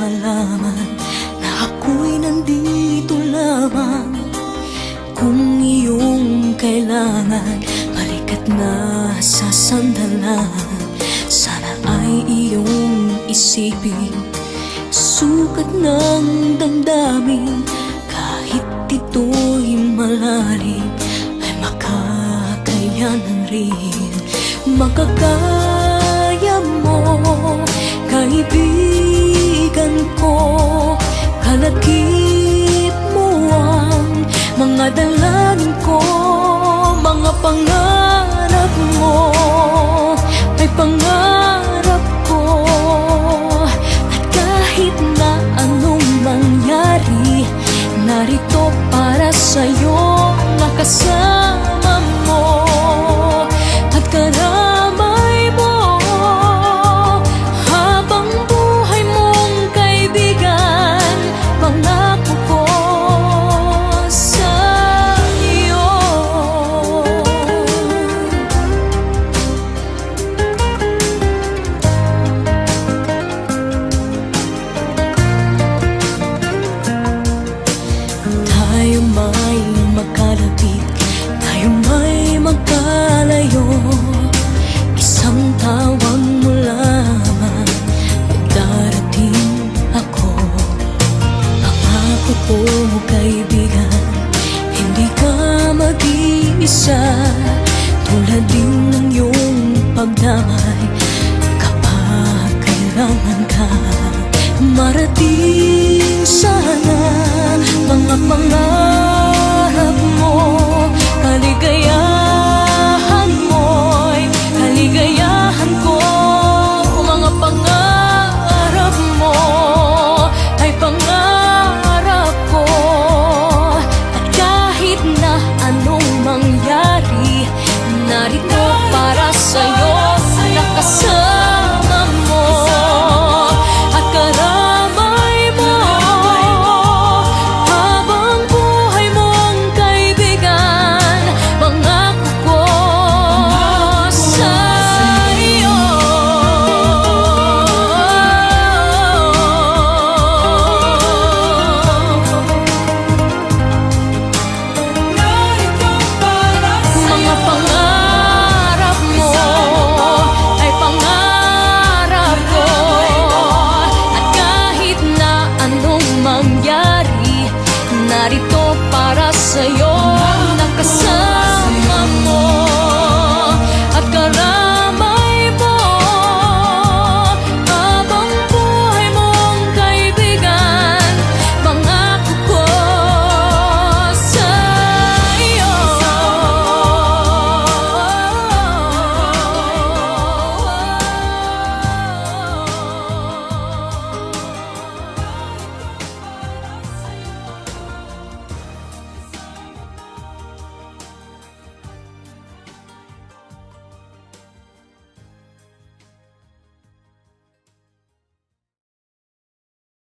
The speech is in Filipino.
malaman na ako'y nandito lamang. Kung iyong kailangan, balikat na sa sandalan. Sana ay iyong isipin, sukat ng damdamin. Kahit ito'y malalim, ay makakayanan rin. Makakaya mo, kaibigan ko. Kalakip mo ang mga dalangin ko. Mga pangarap mo ay pangarap ko. At kahit na anong mangyari, narito para sa'yo, nakasama mo at karamay mo. Habang buhay mong kaibigan, pangako ko sa iyo. Tayo may magkalapit, tayo may magkalayo. Isang tawag mo lamang, magdarating ako. Pangako ko, kaibigan, hindi ka mag-iisa. Tulad din ng iyong pagdamay kapag kailangan ka. Marating